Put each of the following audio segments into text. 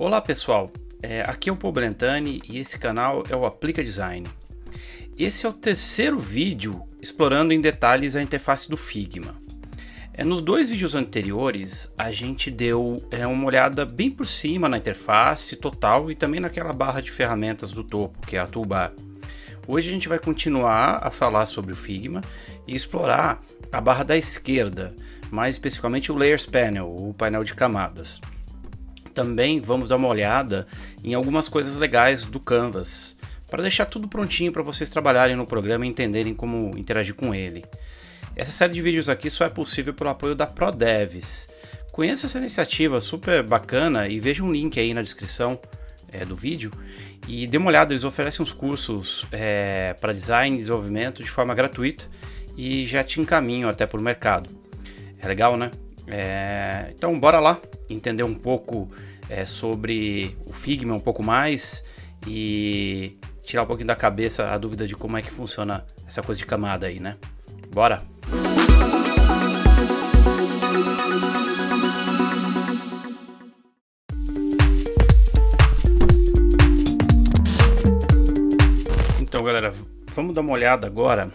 Olá pessoal, aqui é o Paul Brentani e esse canal é o Aplica Design. Esse é o terceiro vídeo explorando em detalhes a interface do Figma. Nos dois vídeos anteriores a gente deu uma olhada bem por cima na interface total e também naquela barra de ferramentas do topo, que é a toolbar. Hoje a gente vai continuar a falar sobre o Figma e explorar a barra da esquerda, mais especificamente o Layers Panel, o painel de camadas. Também vamos dar uma olhada em algumas coisas legais do Canvas, para deixar tudo prontinho para vocês trabalharem no programa e entenderem como interagir com ele. Essa série de vídeos aqui só é possível pelo apoio da ProDevs. Conheça essa iniciativa super bacana e veja um link aí na descrição do vídeo e dê uma olhada. Eles oferecem uns cursos para design e desenvolvimento de forma gratuita e já te encaminham até para o mercado. É legal, né? Então bora lá entender um pouco sobre o Figma um pouco mais e tirar um pouquinho da cabeça a dúvida de como é que funciona essa coisa de camada aí, né? Bora! Então galera, vamos dar uma olhada agora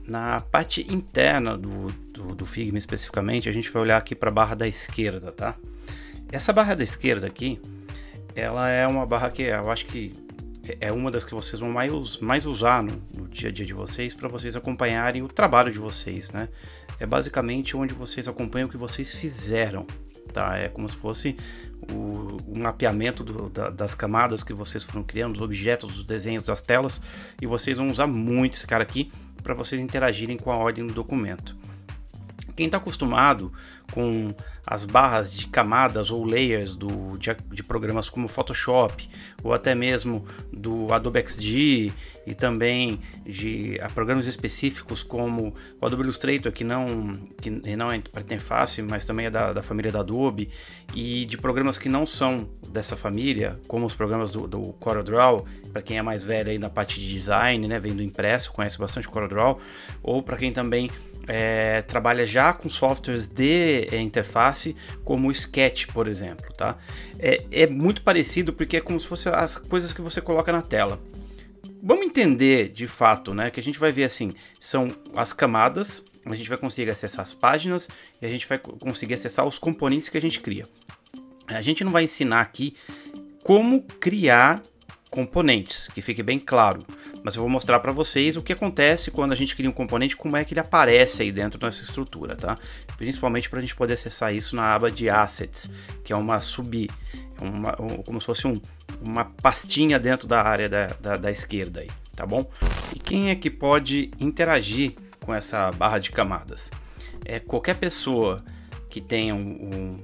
na parte interna do Figma especificamente. A gente vai olhar aqui para a barra da esquerda, tá? Essa barra da esquerda aqui, ela é uma barra que eu acho que é uma das que vocês vão mais usar no dia a dia de vocês, para vocês acompanharem o trabalho de vocês, né? É basicamente onde vocês acompanham o que vocês fizeram, tá? É como se fosse o mapeamento das camadas que vocês foram criando, dos objetos, dos desenhos, das telas, e vocês vão usar muito esse cara aqui para vocês interagirem com a ordem do documento. Quem está acostumado com as barras de camadas ou layers de programas como Photoshop ou até mesmo do Adobe XD e também de programas específicos como o Adobe Illustrator, que não é para interface, mas também é da família da Adobe, e de programas que não são dessa família, como os programas do CorelDRAW, para quem é mais velho aí na parte de design, né, vem do impresso, conhece bastante CorelDRAW, ou para quem também trabalha já com softwares de interface como o Sketch, por exemplo, tá? É muito parecido porque é como se fossem as coisas que você coloca na tela. Vamos entender de fato, né? Que a gente vai ver assim, são as camadas, a gente vai conseguir acessar as páginas e a gente vai conseguir acessar os componentes que a gente cria. A gente não vai ensinar aqui como criar componentes, que fique bem claro, mas eu vou mostrar para vocês o que acontece quando a gente cria um componente, como é que ele aparece aí dentro dessa estrutura, tá? Principalmente para a gente poder acessar isso na aba de Assets, que é como se fosse uma pastinha dentro da área da esquerda aí, tá bom? E quem é que pode interagir com essa barra de camadas? Qualquer pessoa que tenha um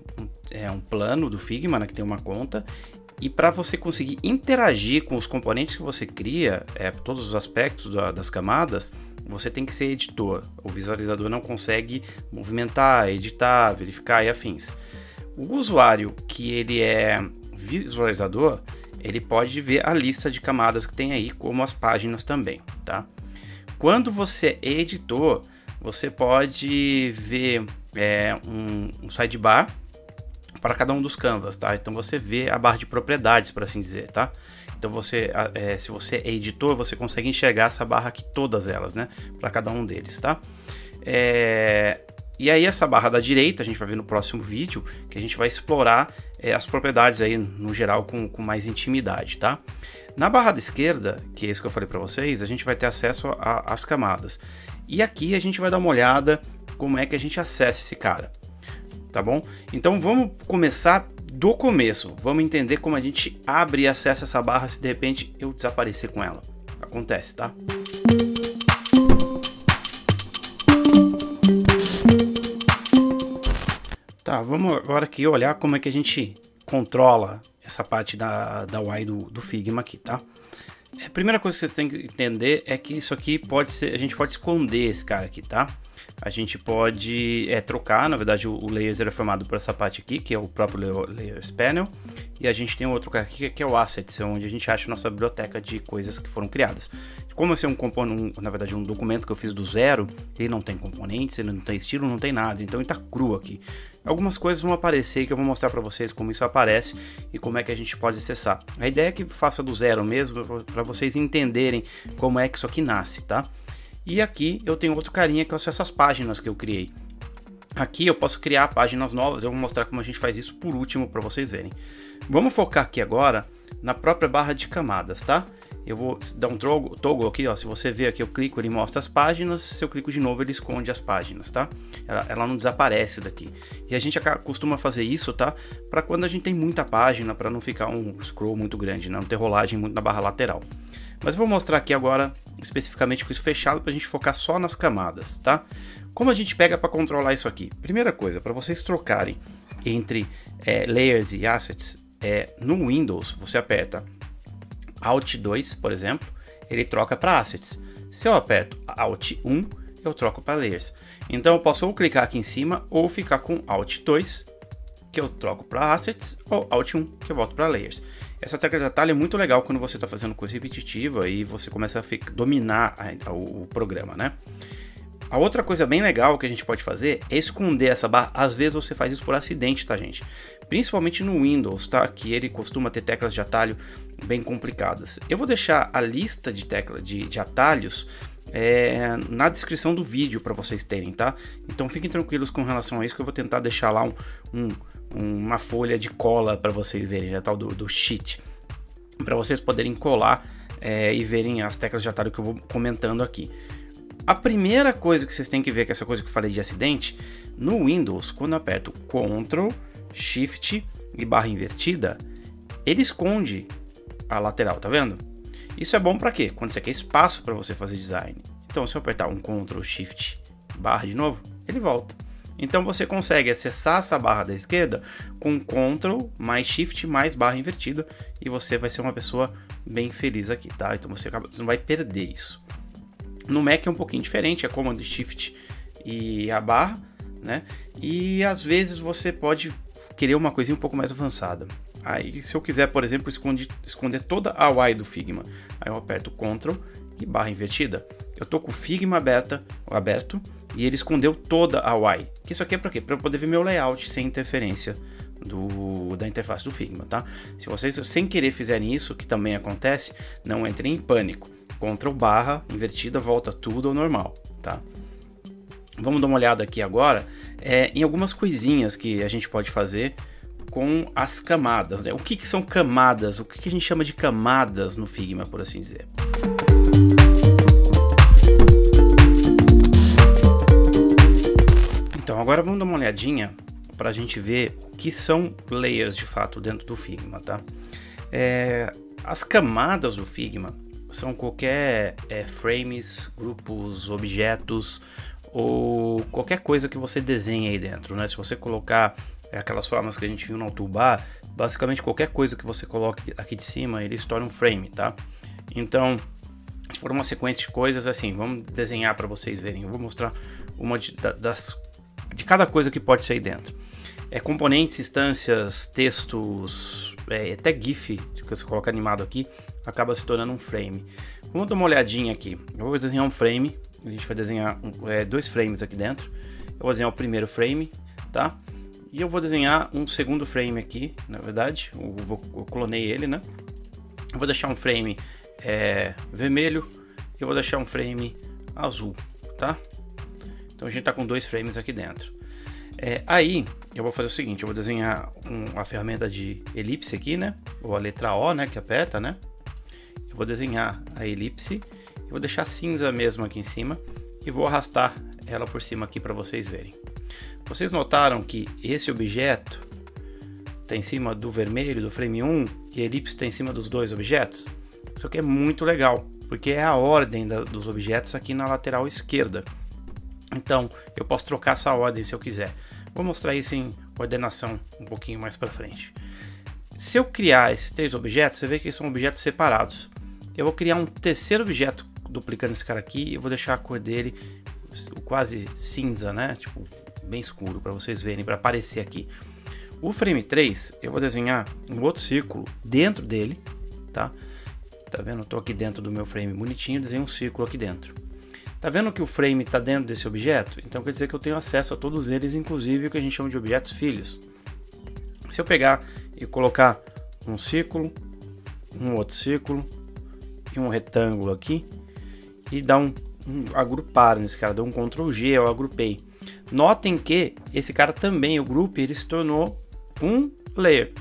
plano do Figma, né, que tem uma conta. E para você conseguir interagir com os componentes que você cria, todos os aspectos das camadas, você tem que ser editor. O visualizador não consegue movimentar, editar, verificar e afins. O usuário que ele é visualizador, ele pode ver a lista de camadas que tem aí, como as páginas também, tá? Quando você é editor, você pode ver um sidebar para cada um dos canvas, tá? Então você vê a barra de propriedades, por assim dizer, tá? Então se você é editor, você consegue enxergar essa barra aqui, todas elas, né? Para cada um deles, tá? E aí essa barra da direita, a gente vai ver no próximo vídeo, que a gente vai explorar as propriedades aí, no geral, com mais intimidade, tá? Na barra da esquerda, que é isso que eu falei para vocês, a gente vai ter acesso às camadas. E aqui a gente vai dar uma olhada como é que a gente acessa esse cara. Tá bom? Então vamos começar do começo. Vamos entender como a gente abre e acessa essa barra se de repente eu desaparecer com ela. Acontece, tá? Tá, vamos agora aqui olhar como é que a gente controla essa parte da UI do Figma aqui, tá? A primeira coisa que vocês têm que entender é que isso aqui a gente pode esconder esse cara aqui, tá? A gente pode trocar, na verdade o Layers é formado por essa parte aqui, que é o próprio Layers Panel, e a gente tem outro cara aqui que é o Assets, onde a gente acha a nossa biblioteca de coisas que foram criadas. Como esse é na verdade um documento que eu fiz do zero, ele não tem componentes, ele não tem estilo, não tem nada, então ele tá cru aqui. algumas coisas vão aparecer que eu vou mostrar para vocês como isso aparece e como é que a gente pode acessar. A ideia é que faça do zero mesmo, para vocês entenderem como é que isso aqui nasce, tá? E aqui eu tenho outro carinha que eu acesso as páginas que eu criei. Aqui eu posso criar páginas novas, eu vou mostrar como a gente faz isso por último para vocês verem. Vamos focar aqui agora na própria barra de camadas, tá? Eu vou dar um toggle aqui, ó. Se você ver aqui, eu clico, ele mostra as páginas. Se eu clico de novo, ele esconde as páginas, tá? Ela não desaparece daqui. E a gente costuma fazer isso, tá? Para quando a gente tem muita página, para não ficar um scroll muito grande, né? Não ter rolagem muito na barra lateral. Mas eu vou mostrar aqui agora, especificamente com isso fechado, para a gente focar só nas camadas, tá? Como a gente pega para controlar isso aqui? Primeira coisa, para vocês trocarem entre layers e assets, no Windows você aperta Alt 2, por exemplo, ele troca para assets. Se eu aperto Alt 1, eu troco para layers. Então eu posso ou clicar aqui em cima ou ficar com Alt 2, que eu troco para assets, ou Alt 1, que eu volto para layers. Essa tecla de atalho é muito legal quando você está fazendo coisa repetitiva e você começa a dominar o programa, né? A outra coisa bem legal que a gente pode fazer é esconder essa barra. Às vezes você faz isso por acidente, tá, gente? Principalmente no Windows, tá? Que ele costuma ter teclas de atalho bem complicadas. Eu vou deixar a lista de teclas de atalhos na descrição do vídeo para vocês terem, tá? Então fiquem tranquilos com relação a isso, que eu vou tentar deixar lá uma folha de cola para vocês verem, né? Tal do sheet, para vocês poderem colar e verem as teclas de atalho que eu vou comentando aqui. A primeira coisa que vocês têm que ver, que é essa coisa que eu falei de acidente, no Windows, quando eu aperto Ctrl, Shift e barra invertida, ele esconde a lateral, tá vendo? Isso é bom para quê? Quando você quer espaço para você fazer design. Então, se eu apertar um Ctrl, Shift, barra de novo, ele volta. Então, você consegue acessar essa barra da esquerda com Ctrl mais Shift mais barra invertida e você vai ser uma pessoa bem feliz aqui, tá? Então, você não vai perder isso. No Mac é um pouquinho diferente, é Command Shift e a barra, né? E às vezes você pode querer uma coisinha um pouco mais avançada. Aí, se eu quiser, por exemplo, esconder toda a UI do Figma, aí eu aperto Ctrl e barra invertida. Eu tô com o Figma aberto e ele escondeu toda a UI. Isso aqui é para quê? Para eu poder ver meu layout sem interferência da interface do Figma, tá? Se vocês sem querer fizerem isso, que também acontece, não entrem em pânico. Ctrl barra invertida, volta tudo ao normal, tá? Vamos dar uma olhada aqui agora em algumas coisinhas que a gente pode fazer com as camadas, né? O que são camadas? O que a gente chama de camadas no Figma, por assim dizer? Então agora vamos dar uma olhadinha para a gente ver o que são layers de fato dentro do Figma, tá? As camadas do Figma são qualquer frames, grupos, objetos ou qualquer coisa que você desenhe aí dentro, né? Se você colocar aquelas formas que a gente viu no toolbar, basicamente qualquer coisa que você coloque aqui de cima, ele se torna um frame, tá? Então, se for uma sequência de coisas assim, vamos desenhar para vocês verem. Eu vou mostrar uma de cada coisa que pode ser aí dentro. Componentes, instâncias, textos, até GIF, que você coloca animado aqui, acaba se tornando um frame. Vamos dar uma olhadinha aqui. Eu vou desenhar um frame, a gente vai desenhar dois frames aqui dentro. Eu vou desenhar o primeiro frame, tá? E eu vou desenhar um segundo frame aqui, na verdade, eu clonei ele, né? Eu vou deixar um frame vermelho e eu vou deixar um frame azul, tá? Então a gente tá com dois frames aqui dentro. Aí eu vou fazer o seguinte, eu vou desenhar a ferramenta de elipse aqui, né? Ou a letra O, né? Que aperta, né? Eu vou desenhar a elipse, eu vou deixar cinza mesmo aqui em cima e vou arrastar ela por cima aqui para vocês verem. Vocês notaram que esse objeto está em cima do vermelho, do frame 1, e a elipse está em cima dos dois objetos? Isso aqui é muito legal, porque é a ordem dos objetos aqui na lateral esquerda. Então, eu posso trocar essa ordem se eu quiser. Vou mostrar isso em ordenação um pouquinho mais para frente. Se eu criar esses três objetos, você vê que são objetos separados. Eu vou criar um terceiro objeto duplicando esse cara aqui e eu vou deixar a cor dele quase cinza, né? Tipo, bem escuro para vocês verem, para aparecer aqui. O frame 3, eu vou desenhar um outro círculo dentro dele, tá? Tá vendo? Eu tô aqui dentro do meu frame bonitinho, desenho um círculo aqui dentro. Tá vendo que o frame está dentro desse objeto? Então quer dizer que eu tenho acesso a todos eles, inclusive o que a gente chama de objetos filhos. Se eu pegar e colocar um círculo, um outro círculo e um retângulo aqui e dar um agrupar nesse cara, dou um Ctrl G, eu agrupei. Notem que esse cara também, o group, ele se tornou um layer.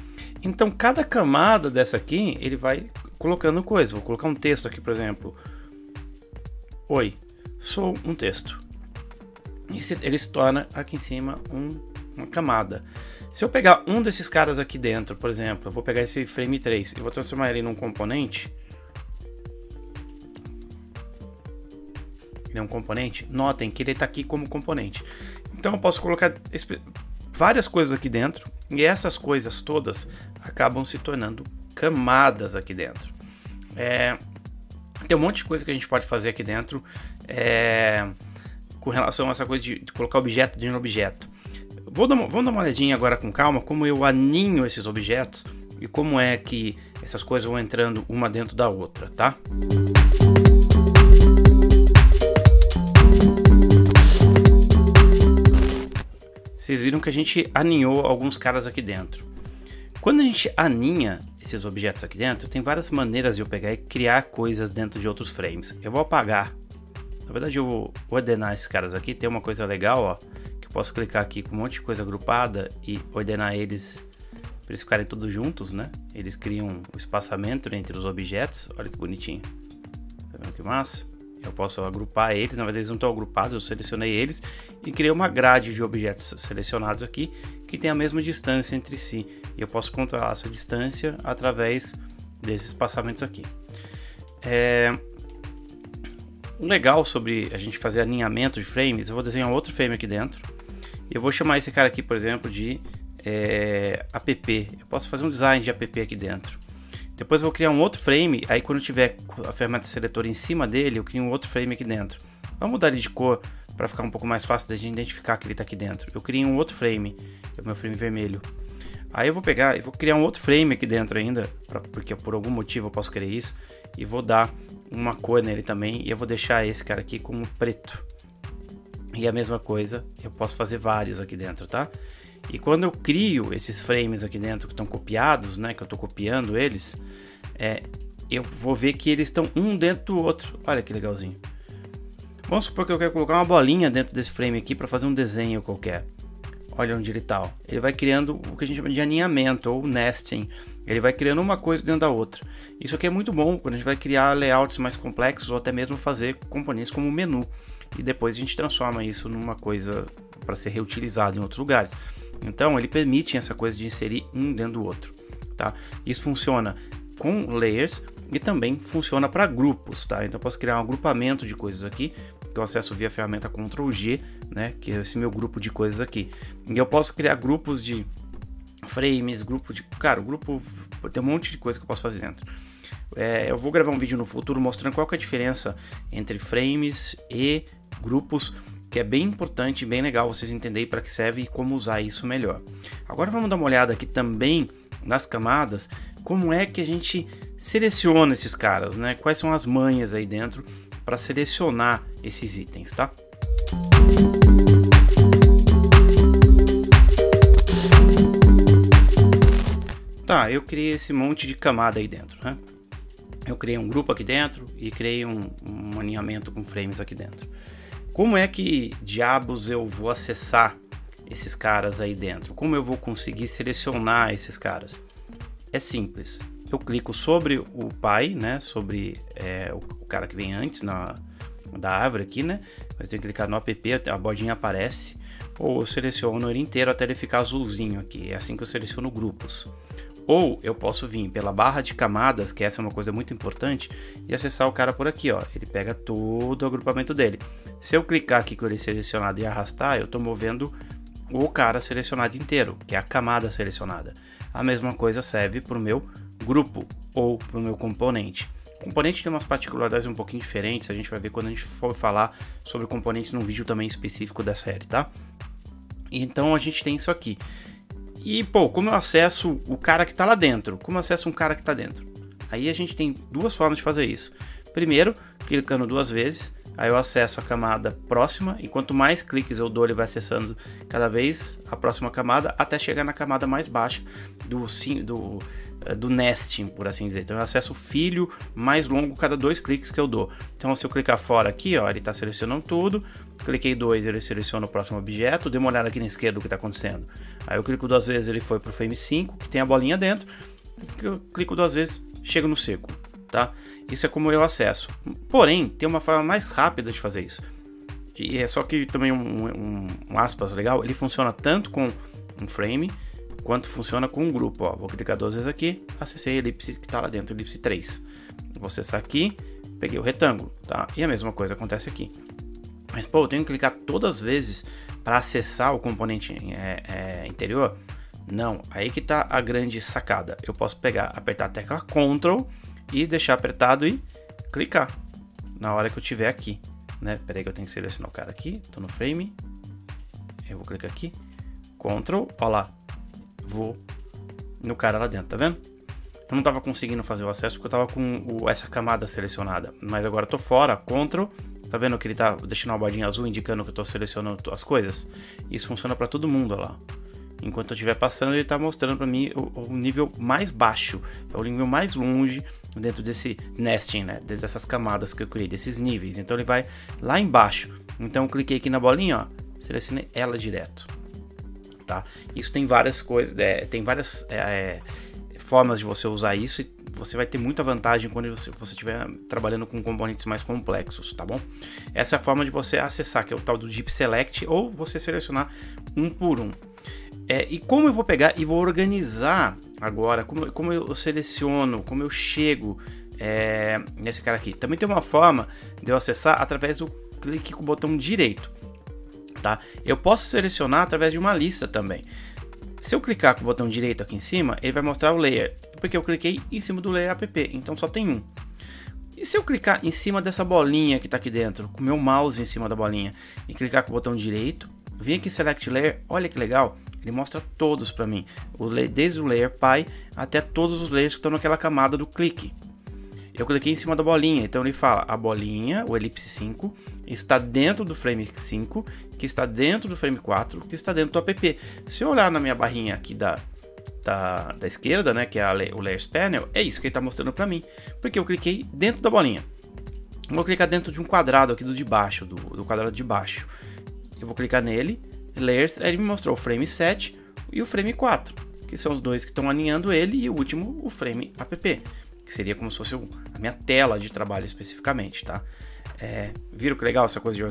Então cada camada dessa aqui, ele vai colocando coisa. Vou colocar um texto aqui, por exemplo. Oi, sou um texto. E ele se torna aqui em cima uma camada. Se eu pegar um desses caras aqui dentro, por exemplo, eu vou pegar esse frame 3 e vou transformar ele num componente. Ele é um componente. Notem que ele está aqui como componente. Então eu posso colocar várias coisas aqui dentro e essas coisas todas acabam se tornando camadas aqui dentro. Tem um monte de coisa que a gente pode fazer aqui dentro com relação a essa coisa de colocar objeto dentro do objeto. Vamos dar uma olhadinha agora com calma como eu aninho esses objetos e como é que essas coisas vão entrando uma dentro da outra, tá? Vocês viram que a gente aninhou alguns caras aqui dentro. Quando a gente aninha esses objetos aqui dentro, tem várias maneiras de eu pegar e criar coisas dentro de outros frames. Eu vou apagar. Na verdade, eu vou ordenar esses caras aqui. Tem uma coisa legal, ó, que eu posso clicar aqui com um monte de coisa agrupada e ordenar eles para eles ficarem todos juntos, né? Eles criam o espaçamento entre os objetos. Olha que bonitinho. Tá vendo que massa? Eu posso agrupar eles, na verdade eles não estão agrupados, eu selecionei eles e criei uma grade de objetos selecionados aqui que tem a mesma distância entre si. E eu posso controlar essa distância através desses espaçamentos aqui. O legal sobre a gente fazer alinhamento de frames, eu vou desenhar outro frame aqui dentro. E eu vou chamar esse cara aqui, por exemplo, de app. Eu posso fazer um design de app aqui dentro. Depois eu vou criar um outro frame, aí quando eu tiver a ferramenta seletora em cima dele, eu crio um outro frame aqui dentro. Vamos mudar ele de cor para ficar um pouco mais fácil da gente identificar que ele está aqui dentro. Eu criei um outro frame, que é o meu frame vermelho. Aí eu vou pegar e vou criar um outro frame aqui dentro ainda, porque por algum motivo eu posso querer isso, e vou dar uma cor nele também, e eu vou deixar esse cara aqui como preto. E a mesma coisa, eu posso fazer vários aqui dentro, tá? E quando eu crio esses frames aqui dentro que estão copiados, né, que eu estou copiando eles, eu vou ver que eles estão um dentro do outro. Olha que legalzinho. Vamos supor que eu quero colocar uma bolinha dentro desse frame aqui para fazer um desenho qualquer. Olha onde ele está. Ele vai criando o que a gente chama de aninhamento ou nesting. Ele vai criando uma coisa dentro da outra. Isso aqui é muito bom quando a gente vai criar layouts mais complexos ou até mesmo fazer componentes como menu. E depois a gente transforma isso numa coisa para ser reutilizado em outros lugares. Então ele permite essa coisa de inserir um dentro do outro, tá? Isso funciona com layers e também funciona para grupos, tá? Então eu posso criar um agrupamento de coisas aqui, que eu acesso via a ferramenta Ctrl G, né? Que é esse meu grupo de coisas aqui. E eu posso criar grupos de frames, grupo tem um monte de coisa que eu posso fazer dentro. Eu vou gravar um vídeo no futuro mostrando qual que é a diferença entre frames e grupos, que é bem importante e bem legal vocês entenderem para que serve e como usar isso melhor. Agora vamos dar uma olhada aqui também nas camadas, como é que a gente seleciona esses caras, né? Quais são as manhas aí dentro para selecionar esses itens, tá? Tá, eu criei esse monte de camada aí dentro, né? Eu criei um grupo aqui dentro e criei um alinhamento com frames aqui dentro. Como é que diabos eu vou acessar esses caras aí dentro? Como eu vou conseguir selecionar esses caras? É simples. Eu clico sobre o pai, né? Sobre o cara que vem antes da árvore aqui, né? Eu tenho que clicar no app, a bordinha aparece. Ou eu seleciono ele inteiro até ele ficar azulzinho aqui. É assim que eu seleciono grupos. Ou eu posso vir pela barra de camadas, que essa é uma coisa muito importante, e acessar o cara por aqui, ó. Ele pega todo o agrupamento dele. Se eu clicar aqui com ele selecionado e arrastar, eu estou movendo o cara selecionado inteiro, que é a camada selecionada. A mesma coisa serve para o meu grupo ou para o meu componente. O componente tem umas particularidades um pouquinho diferentes, a gente vai ver quando a gente for falar sobre componentes num vídeo também específico da série, tá? Então a gente tem isso aqui. E, como eu acesso o cara que está lá dentro? Como eu acesso um cara que está dentro? Aí a gente tem duas formas de fazer isso. Primeiro, clicando duas vezes, aí eu acesso a camada próxima, e quanto mais cliques eu dou, ele vai acessando cada vez a próxima camada, até chegar na camada mais baixa do nesting, por assim dizer. Então eu acesso o filho mais longo cada 2 cliques que eu dou. Então se eu clicar fora aqui, ó, ele está selecionando tudo, cliquei 2, ele seleciona o próximo objeto, dê uma olhada aqui na esquerda o que está acontecendo. Aí eu clico 2 vezes, ele foi para o frame 5, que tem a bolinha dentro, eu clico 2 vezes, chega no seco, tá? Isso é como eu acesso. Porém, tem uma forma mais rápida de fazer isso. E é só que também um aspas legal, ele funciona tanto com um frame, quanto funciona com um grupo. Ó, vou clicar 2 vezes aqui, acessei a elipse que está lá dentro, elipse 3. Vou acessar aqui, peguei o retângulo, tá? E a mesma coisa acontece aqui. Mas, pô, eu tenho que clicar todas as vezes para acessar o componente interior? Não, aí que tá a grande sacada. Eu posso apertar a tecla Ctrl e deixar apertado e clicar na hora que eu tiver aqui, né? Peraí que eu tenho que selecionar o cara aqui, tô no frame, eu vou clicar aqui, Ctrl, ó lá, vou no cara lá dentro, tá vendo? Eu não tava conseguindo fazer o acesso porque eu tava com essa camada selecionada, mas agora eu tô fora, Ctrl, tá vendo que ele tá deixando uma bordinha azul indicando que eu tô selecionando as coisas? Isso funciona para todo mundo, ó lá. Enquanto eu estiver passando, ele está mostrando para mim o nível mais baixo, é o nível mais longe dentro desse nesting, né? Dessas camadas que eu criei, desses níveis. Então ele vai lá embaixo. Então eu cliquei aqui na bolinha, ó, selecionei ela direto, tá? Isso tem várias coisas, tem várias formas de você usar isso, e você vai ter muita vantagem quando você estiver trabalhando com componentes mais complexos, tá bom? Essa é a forma de você acessar, que é o tal do Deep Select, ou você selecionar um por um. E como eu vou pegar e vou organizar agora, como eu seleciono, como eu chego nesse cara aqui. Também tem uma forma de eu acessar através do clique com o botão direito, tá? Eu posso selecionar através de uma lista também. Se eu clicar com o botão direito aqui em cima, ele vai mostrar o layer, porque eu cliquei em cima do layer app, então só tem um. E se eu clicar em cima dessa bolinha que está aqui dentro, com o meu mouse em cima da bolinha, e clicar com o botão direito, vem aqui Select Layer, olha que legal, ele mostra todos para mim, desde o Layer Pi até todos os layers que estão naquela camada do clique. Eu cliquei em cima da bolinha, então ele fala, a bolinha, o elipse 5, está dentro do frame 5, que está dentro do frame 4, que está dentro do app. Se eu olhar na minha barrinha aqui da esquerda, né, que é o Layers Panel, é isso que ele está mostrando para mim, porque eu cliquei dentro da bolinha. Vou clicar dentro de um quadrado aqui de baixo, do quadrado de baixo. Eu vou clicar nele, Layers, aí ele me mostrou o frame 7 e o frame 4, que são os dois que estão alinhando ele, e o último, o frame app, que seria como se fosse a minha tela de trabalho especificamente, tá? Viram que legal essa coisa de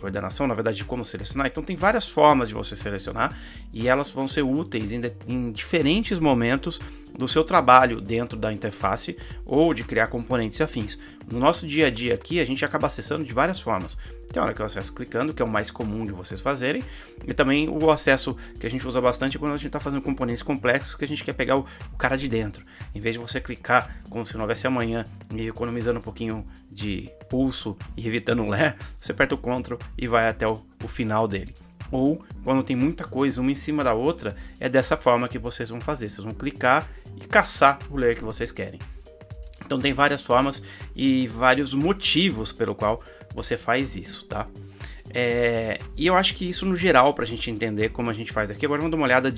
ordenação, na verdade, de como selecionar? Então tem várias formas de você selecionar, e elas vão ser úteis em diferentes momentos do seu trabalho dentro da interface ou de criar componentes e afins. No nosso dia a dia aqui, a gente acaba acessando de várias formas. Tem hora que eu acesso clicando, que é o mais comum de vocês fazerem, e também o acesso que a gente usa bastante quando a gente está fazendo componentes complexos, que a gente quer pegar o cara de dentro. Em vez de você clicar como se não houvesse amanhã e economizando um pouquinho de pulso e evitando um layer, você aperta o Ctrl e vai até o final dele. Ou quando tem muita coisa uma em cima da outra, é dessa forma que vocês vão fazer. Vocês vão clicar e caçar o layer que vocês querem. Então tem várias formas e vários motivos pelo qual você faz isso, tá? E eu acho que isso no geral, para a gente entender como a gente faz aqui. Agora vamos dar uma olhada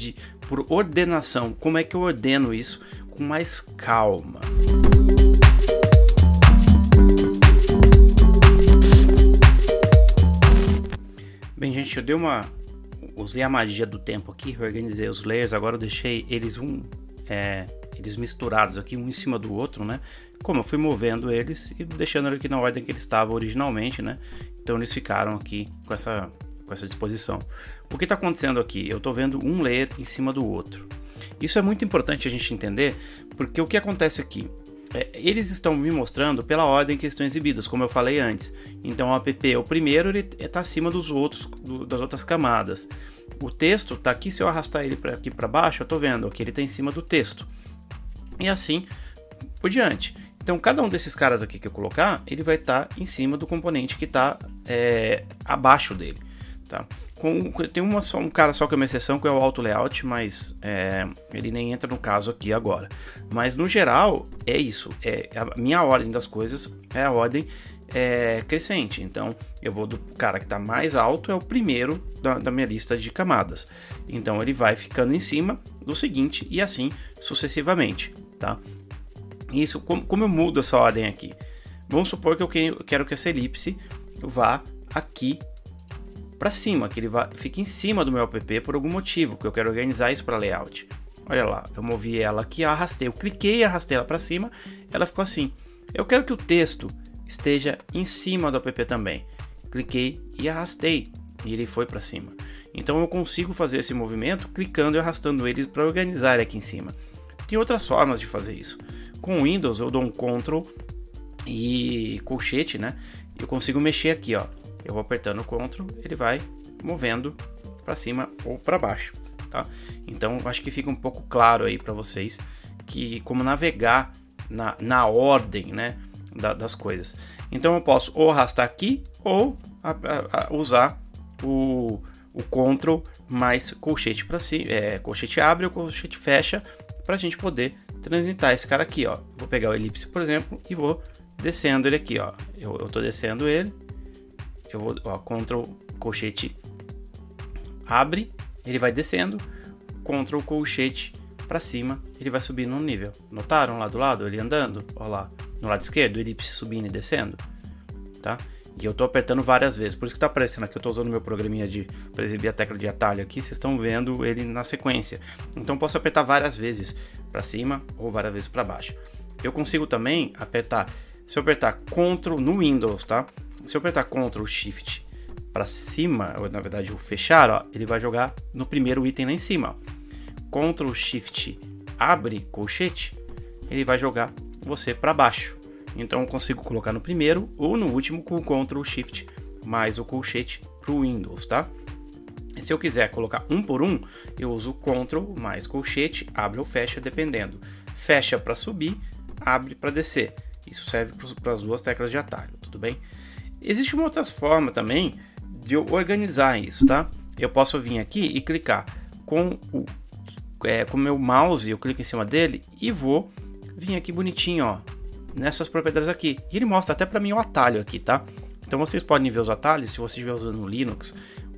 por ordenação, como é que eu ordeno isso com mais calma. Bem, gente, usei a magia do tempo aqui, reorganizei os layers, agora eu deixei eles misturados aqui, um em cima do outro, né? Como eu fui movendo eles e deixando ele aqui na ordem que eles estavam originalmente, né? Então eles ficaram aqui com essa disposição. O que está acontecendo aqui? Eu estou vendo um layer em cima do outro. Isso é muito importante a gente entender, porque o que acontece aqui? Eles estão me mostrando pela ordem que estão exibidos, como eu falei antes. Então o app, o primeiro, ele está acima dos outros, das outras camadas. O texto está aqui, se eu arrastar ele aqui para baixo, eu estou vendo que ele está em cima do texto. E assim por diante. Então cada um desses caras aqui que eu colocar, ele vai estar em cima do componente que está abaixo dele, tá? Tem um cara só que é uma exceção, que é o Auto Layout, mas ele nem entra no caso aqui agora. Mas no geral é isso, a minha ordem das coisas é a ordem crescente. Então eu vou do cara que está mais alto, é o primeiro da minha lista de camadas. Então ele vai ficando em cima do seguinte e assim sucessivamente, tá? Isso, como eu mudo essa ordem aqui? Vamos supor que eu quero que essa elipse vá aqui para cima, que ele fique em cima do meu app por algum motivo, que eu quero organizar isso para layout. Olha lá, eu movi ela aqui, arrastei, eu cliquei e arrastei ela para cima, ela ficou assim. Eu quero que o texto esteja em cima do app também. Cliquei e arrastei e ele foi para cima. Então eu consigo fazer esse movimento clicando e arrastando ele para organizar aqui em cima. Tem outras formas de fazer isso. Com o Windows eu dou um Ctrl e colchete, né? Eu consigo mexer aqui, ó. Eu vou apertando o Ctrl, ele vai movendo para cima ou para baixo, tá? Então acho que fica um pouco claro aí para vocês que como navegar na ordem, né, das coisas. Então eu posso ou arrastar aqui ou usar o Ctrl mais colchete para cima, colchete abre ou colchete fecha, para a gente poder transitar esse cara aqui, ó. Vou pegar o elipse, por exemplo, e vou descendo ele aqui, ó. Eu tô descendo ele. Eu vou, ó, Ctrl colchete abre, ele vai descendo. Ctrl colchete para cima, ele vai subindo no nível. Notaram lá do lado ele andando? Ó lá, no lado esquerdo, o elipse subindo e descendo, tá? E eu tô apertando várias vezes, por isso que tá aparecendo aqui, eu tô usando meu programinha para exibir a tecla de atalho aqui, vocês estão vendo ele na sequência. Então posso apertar várias vezes para cima ou várias vezes para baixo. Eu consigo também apertar, se eu apertar Ctrl no Windows, tá? Se eu apertar Ctrl Shift para cima, ou na verdade o fechar, ó, ele vai jogar no primeiro item lá em cima, ó. Ctrl Shift abre colchete, ele vai jogar você para baixo. Então eu consigo colocar no primeiro ou no último com o Ctrl Shift mais o colchete para o Windows, tá? E se eu quiser colocar um por um, eu uso Ctrl mais colchete, abre ou fecha, dependendo. Fecha para subir, abre para descer. Isso serve para as duas teclas de atalho, tudo bem? Existe uma outra forma também de eu organizar isso, tá? Eu posso vir aqui e clicar com o meu mouse, eu clico em cima dele e vou vir aqui bonitinho, ó, nessas propriedades aqui. E ele mostra até para mim o atalho aqui, tá? Então vocês podem ver os atalhos, se você estiver usando o Linux,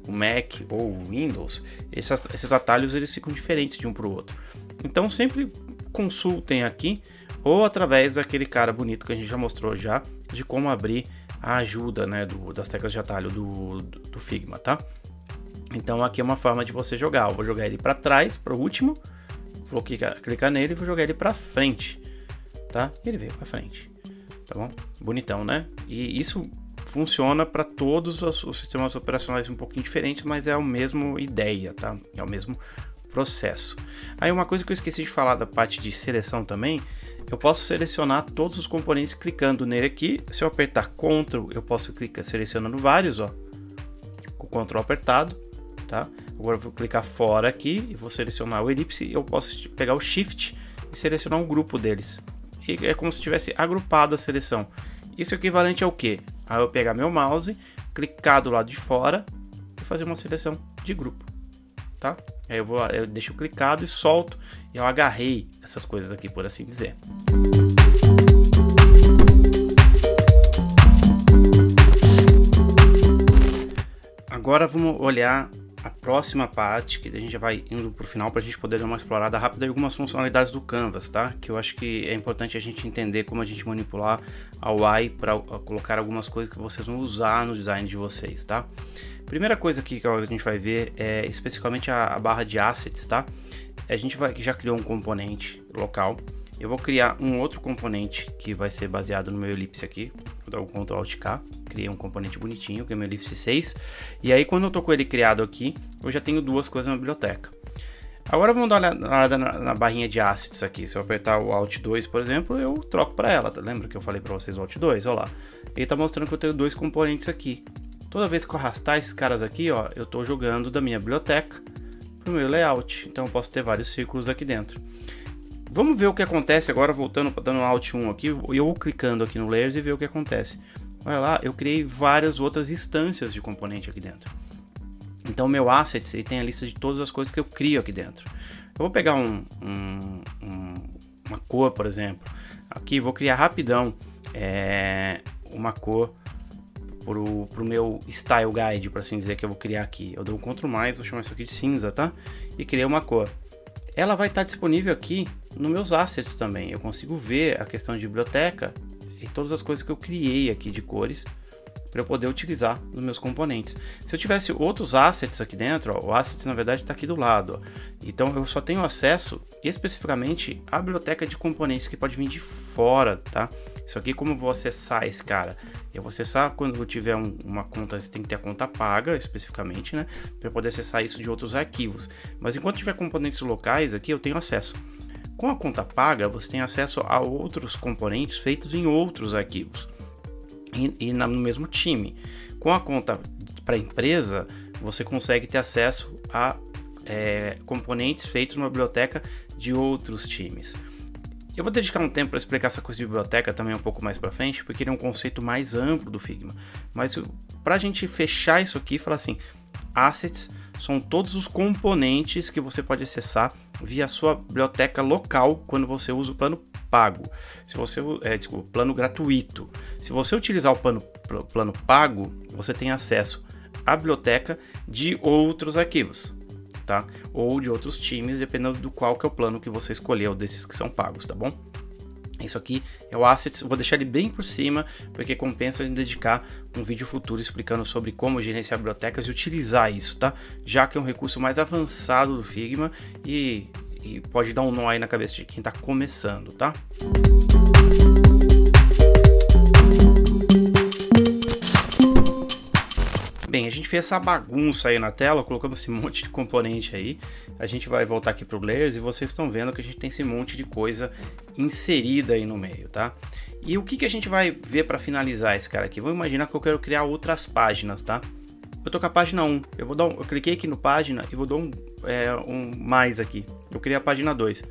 o Mac ou o Windows, esses atalhos eles ficam diferentes de um para o outro. Então sempre consultem aqui ou através daquele cara bonito que a gente já mostrou já, de como abrir a ajuda, né, das teclas de atalho do Figma, tá? Então aqui é uma forma de você jogar. Eu vou jogar ele para trás, para o último, vou clicar nele e vou jogar ele para frente, tá? E ele veio para frente, tá bom? Bonitão, né? E isso funciona para todos os sistemas operacionais um pouquinho diferentes, mas é a mesma ideia, tá? É o mesmo processo. Aí uma coisa que eu esqueci de falar da parte de seleção também, eu posso selecionar todos os componentes clicando nele aqui. Se eu apertar Ctrl, eu posso clicar selecionando vários, ó, com o Ctrl apertado, tá? Agora eu vou clicar fora aqui e vou selecionar o elipse e eu posso pegar o Shift e selecionar um grupo deles. E é como se tivesse agrupado a seleção. Isso é equivalente ao quê? A eu pegar meu mouse, clicar do lado de fora e fazer uma seleção de grupo, tá? Aí eu deixo clicado e solto e eu agarrei essas coisas aqui, por assim dizer. Agora vamos olhar a próxima parte, que a gente já vai indo para o final para a gente poder dar uma explorada rápida em algumas funcionalidades do Canvas, tá? Que eu acho que é importante a gente entender como a gente manipular a UI para colocar algumas coisas que vocês vão usar no design de vocês, tá? Primeira coisa aqui que a gente vai ver é especificamente a barra de assets, tá? A gente já criou um componente local. Eu vou criar um outro componente que vai ser baseado no meu elipse aqui. Vou dar o Ctrl Alt K, criei um componente bonitinho, que é o meu elipse 6. E aí quando eu tô com ele criado aqui, eu já tenho duas coisas na biblioteca. Agora vamos dar uma olhada na barrinha de assets aqui. Se eu apertar o Alt 2, por exemplo, eu troco para ela. Tá? Lembra que eu falei para vocês o Alt 2? Olha lá. Ele tá mostrando que eu tenho dois componentes aqui. Toda vez que eu arrastar esses caras aqui, ó, eu tô jogando da minha biblioteca pro meu layout. Então eu posso ter vários círculos aqui dentro. Vamos ver o que acontece agora, voltando, dando Alt 1 aqui, eu vou clicando aqui no Layers e ver o que acontece. Olha lá, eu criei várias outras instâncias de componente aqui dentro. Então o meu Assets ele tem a lista de todas as coisas que eu crio aqui dentro. Eu vou pegar uma cor, por exemplo. Aqui vou criar rapidão uma cor pro meu style guide, por assim dizer, que eu vou criar aqui. Eu dou um Ctrl+, vou chamar isso aqui de cinza, tá? E criei uma cor. Ela vai estar disponível aqui nos meus assets também. Eu consigo ver a questão de biblioteca e todas as coisas que eu criei aqui de cores para eu poder utilizar nos meus componentes. Se eu tivesse outros assets aqui dentro, ó, o assets na verdade está aqui do lado, ó. Então eu só tenho acesso especificamente à biblioteca de componentes que pode vir de fora, tá? Isso aqui, como eu vou acessar esse cara? Eu vou acessar quando eu tiver uma conta, você tem que ter a conta paga especificamente, né? Para poder acessar isso de outros arquivos. Mas enquanto tiver componentes locais aqui, eu tenho acesso. Com a conta paga, você tem acesso a outros componentes feitos em outros arquivos e no mesmo time. Com a conta para empresa, você consegue ter acesso a componentes feitos numa biblioteca de outros times. Eu vou dedicar um tempo para explicar essa coisa de biblioteca também um pouco mais para frente, porque ele é um conceito mais amplo do Figma. Mas para a gente fechar isso aqui, falar assim, assets são todos os componentes que você pode acessar via a sua biblioteca local quando você usa o plano pago. Se você desculpa, plano gratuito. Se você utilizar o plano pago, você tem acesso à biblioteca de outros arquivos, tá? Ou de outros times, dependendo do qual que é o plano que você escolheu desses que são pagos, tá bom? Isso aqui é o Assets, eu vou deixar ele bem por cima, porque compensa a gente dedicar um vídeo futuro explicando sobre como gerenciar bibliotecas e utilizar isso, tá? Já que é um recurso mais avançado do Figma e pode dar um nó aí na cabeça de quem está começando, tá? Bem, a gente fez essa bagunça aí na tela, colocamos esse monte de componente aí. A gente vai voltar aqui para o Layers e vocês estão vendo que a gente tem esse monte de coisa inserida aí no meio, tá? E o que a gente vai ver para finalizar esse cara aqui? Vamos imaginar que eu quero criar outras páginas, tá? Eu tô com a página 1, eu cliquei aqui no página e vou dar um mais aqui. Eu criei a página 2.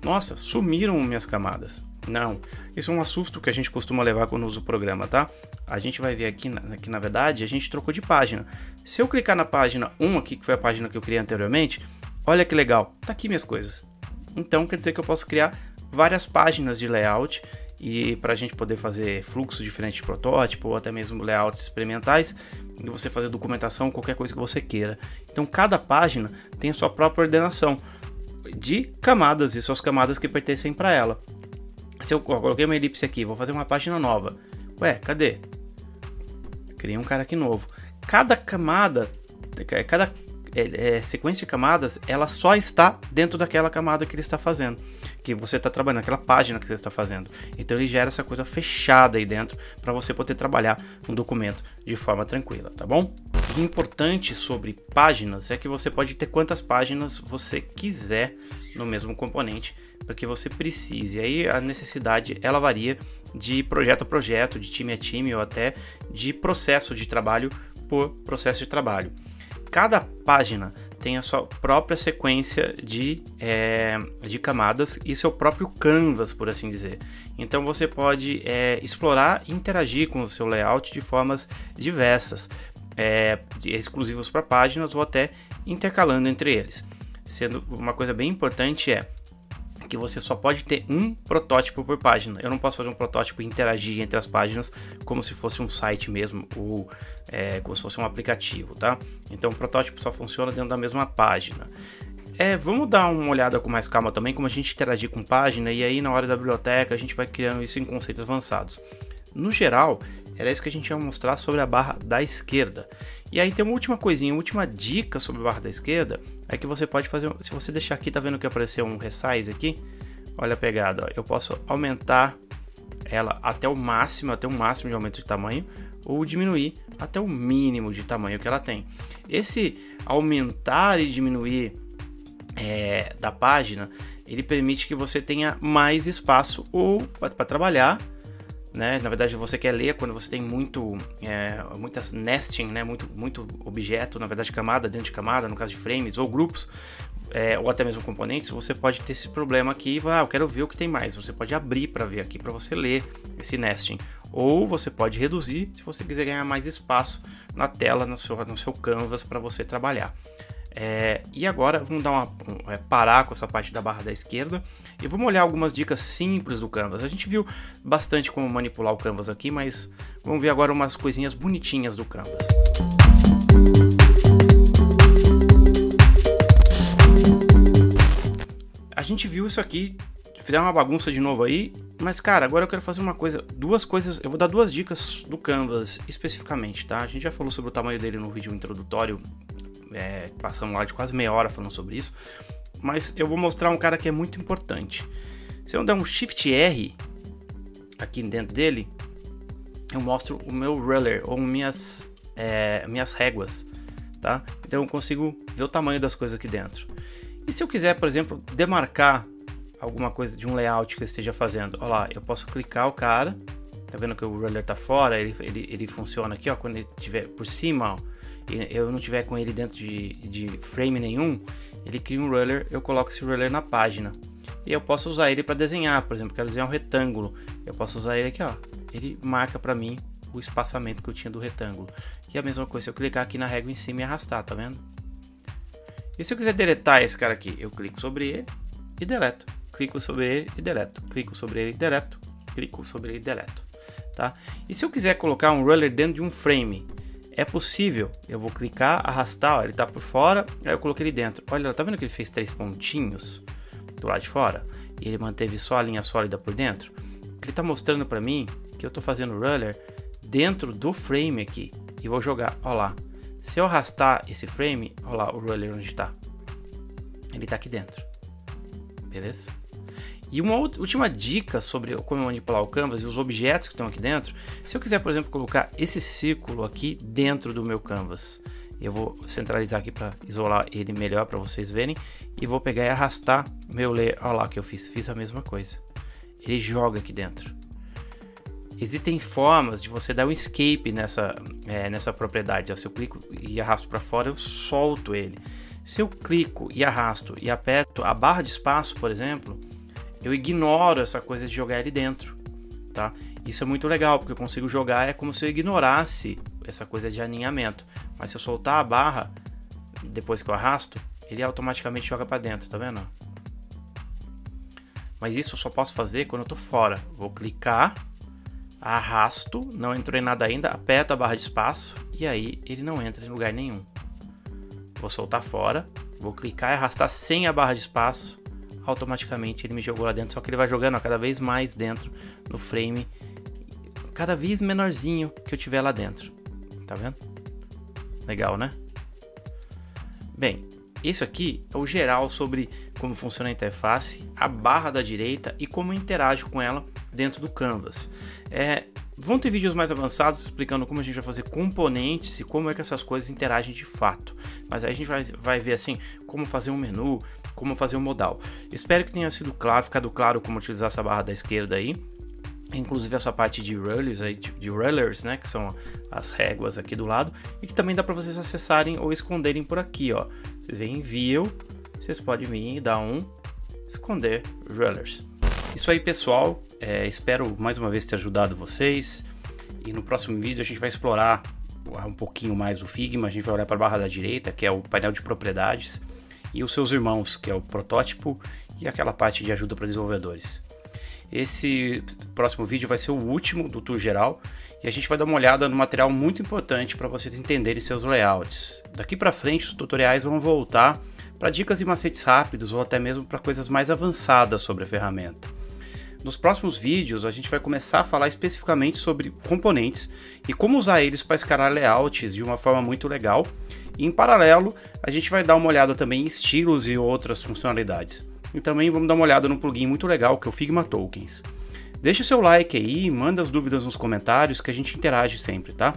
Nossa, sumiram minhas camadas. Não, isso é um assusto que a gente costuma levar quando usa o programa, tá? A gente vai ver aqui que na verdade a gente trocou de página. Se eu clicar na página 1 aqui, que foi a página que eu criei anteriormente, olha que legal, tá aqui minhas coisas. Então quer dizer que eu posso criar várias páginas de layout e para a gente poder fazer fluxo diferente de protótipo ou até mesmo layouts experimentais e você fazer documentação, qualquer coisa que você queira. Então cada página tem a sua própria ordenação de camadas e suas camadas que pertencem para ela. Se eu coloquei uma elipse aqui, vou fazer uma página nova. Ué, cadê? Criei um cara aqui novo. Cada camada, cada sequência de camadas, ela só está dentro daquela camada que ele está fazendo, que você está trabalhando, aquela página que você está fazendo. Então ele gera essa coisa fechada aí dentro para você poder trabalhar um documento de forma tranquila, tá bom? O importante sobre páginas é que você pode ter quantas páginas você quiser no mesmo componente, porque você precise. Aí a necessidade ela varia de projeto a projeto, de time a time ou até de processo de trabalho por processo de trabalho. Cada página tem a sua própria sequência de camadas e seu próprio canvas, por assim dizer. Então você pode explorar e interagir com o seu layout de formas diversas, exclusivos para páginas ou até intercalando entre eles. Sendo uma coisa bem importante que você só pode ter um protótipo por página. Eu não posso fazer um protótipo e interagir entre as páginas como se fosse um site mesmo ou como se fosse um aplicativo, tá? Então o protótipo só funciona dentro da mesma página. Vamos dar uma olhada com mais calma também como a gente interagir com página e aí na hora da biblioteca a gente vai criando isso em conceitos avançados. No geral, era isso que a gente ia mostrar sobre a barra da esquerda. E aí tem uma última coisinha, uma última dica sobre a barra da esquerda, é que você pode fazer, se você deixar aqui, tá vendo que apareceu um resize aqui? Olha a pegada, ó. Eu posso aumentar ela até o máximo de aumento de tamanho, ou diminuir até o mínimo de tamanho que ela tem. Esse aumentar e diminuir da página, ele permite que você tenha mais espaço ou para trabalhar, né? Na verdade, você quer ler quando você tem muitas nesting, né? muito objeto, na verdade camada dentro de camada, no caso de frames ou grupos, ou até mesmo componentes, você pode ter esse problema aqui e falar, eu quero ver o que tem mais. Você pode abrir para ver aqui, para você ler esse nesting. Ou você pode reduzir, se você quiser ganhar mais espaço na tela, no seu canvas para você trabalhar. E agora vamos dar parar com essa parte da barra da esquerda e vamos olhar algumas dicas simples do Canvas. A gente viu bastante como manipular o Canvas aqui, mas vamos ver agora umas coisinhas bonitinhas do Canvas. A gente viu isso aqui, fizer uma bagunça de novo aí, mas cara, agora eu quero fazer duas coisas, eu vou dar duas dicas do Canvas especificamente, tá? A gente já falou sobre o tamanho dele no vídeo introdutório, passamos lá de quase meia hora falando sobre isso, mas eu vou mostrar um cara que é muito importante. Se eu der um Shift R aqui dentro dele, eu mostro o meu ruler ou minhas réguas, tá? Então eu consigo ver o tamanho das coisas aqui dentro. E se eu quiser, por exemplo, demarcar alguma coisa de um layout que eu esteja fazendo, olha lá, eu posso clicar o cara, tá vendo que o ruler tá fora, ele funciona aqui, ó, quando ele estiver por cima, ó, eu não tiver com ele dentro de frame nenhum, ele cria um ruler, eu coloco esse ruler na página. E eu posso usar ele para desenhar, por exemplo, quero desenhar um retângulo, eu posso usar ele aqui, ó, ele marca para mim o espaçamento que eu tinha do retângulo. E a mesma coisa, se eu clicar aqui na régua em cima e arrastar, tá vendo? E se eu quiser deletar esse cara aqui, eu clico sobre ele e deleto, clico sobre ele e deleto, clico sobre ele e deleto, clico sobre ele e deleto, tá? E se eu quiser colocar um ruler dentro de um frame, é possível, eu vou clicar, arrastar, ó, ele tá por fora, aí eu coloquei ele dentro. Olha, tá vendo que ele fez 3 pontinhos do lado de fora? E ele manteve só a linha sólida por dentro? Ele tá mostrando pra mim que eu tô fazendo o ruler dentro do frame aqui. E vou jogar, ó lá. Se eu arrastar esse frame, ó lá o ruler onde tá. Ele tá aqui dentro. Beleza? E uma última dica sobre como manipular o Canvas e os objetos que estão aqui dentro. Se eu quiser, por exemplo, colocar esse círculo aqui dentro do meu Canvas, eu vou centralizar aqui para isolar ele melhor para vocês verem. E vou pegar e arrastar meu layer. Olha lá o que eu fiz a mesma coisa. Ele joga aqui dentro. Existem formas de você dar um escape nessa propriedade. Se eu clico e arrasto para fora, eu solto ele. Se eu clico e arrasto e aperto a barra de espaço, por exemplo, eu ignoro essa coisa de jogar ele dentro, tá? Isso é muito legal, porque eu consigo jogar, é como se eu ignorasse essa coisa de alinhamento. Mas se eu soltar a barra, depois que eu arrasto, ele automaticamente joga para dentro, tá vendo? Mas isso eu só posso fazer quando eu tô fora. Vou clicar, arrasto, não entrou em nada ainda, aperto a barra de espaço e aí ele não entra em lugar nenhum. Vou soltar fora, vou clicar e arrastar sem a barra de espaço, automaticamente ele me jogou lá dentro, só que ele vai jogando, ó, cada vez mais dentro no frame, cada vez menorzinho que eu tiver lá dentro, tá vendo? Legal, né? Bem, isso aqui é o geral sobre como funciona a interface, a barra da direita e como eu interajo com ela dentro do Canvas. Vão ter vídeos mais avançados explicando como a gente vai fazer componentes e como é que essas coisas interagem de fato. Mas aí a gente vai ver assim, como fazer um menu, como fazer um modal. Espero que tenha sido claro, ficado claro como utilizar essa barra da esquerda aí. Inclusive essa parte de rulers, de rulers, né, que são as réguas aqui do lado. E que também dá para vocês acessarem ou esconderem por aqui, ó. Vocês veem em View, vocês podem vir e dar um esconder rulers. Isso aí, pessoal. Espero mais uma vez ter ajudado vocês. E no próximo vídeo a gente vai explorar um pouquinho mais o Figma. A gente vai olhar para a barra da direita, que é o painel de propriedades, e os seus irmãos, que é o protótipo e aquela parte de ajuda para desenvolvedores. Esse próximo vídeo vai ser o último do tour geral e a gente vai dar uma olhada no material muito importante para vocês entenderem seus layouts. Daqui para frente os tutoriais vão voltar para dicas e macetes rápidos ou até mesmo para coisas mais avançadas sobre a ferramenta. Nos próximos vídeos a gente vai começar a falar especificamente sobre componentes e como usar eles para escalar layouts de uma forma muito legal. E em paralelo a gente vai dar uma olhada também em estilos e outras funcionalidades. E também vamos dar uma olhada num plugin muito legal que é o Figma Tokens. Deixa o seu like aí, manda as dúvidas nos comentários que a gente interage sempre, tá?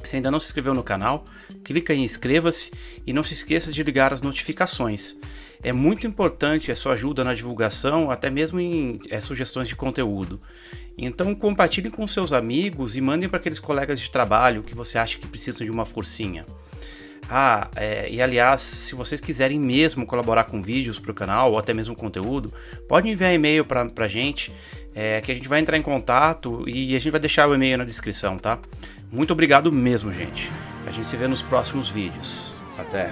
Se ainda não se inscreveu no canal, clica em inscreva-se e não se esqueça de ligar as notificações. É muito importante a sua ajuda na divulgação, até mesmo em sugestões de conteúdo. Então compartilhe com seus amigos e mandem para aqueles colegas de trabalho que você acha que precisam de uma forcinha. E aliás, se vocês quiserem mesmo colaborar com vídeos para o canal ou até mesmo conteúdo, pode enviar e-mail para a gente, que a gente vai entrar em contato e a gente vai deixar o e-mail na descrição, tá? Muito obrigado mesmo, gente. A gente se vê nos próximos vídeos. Até!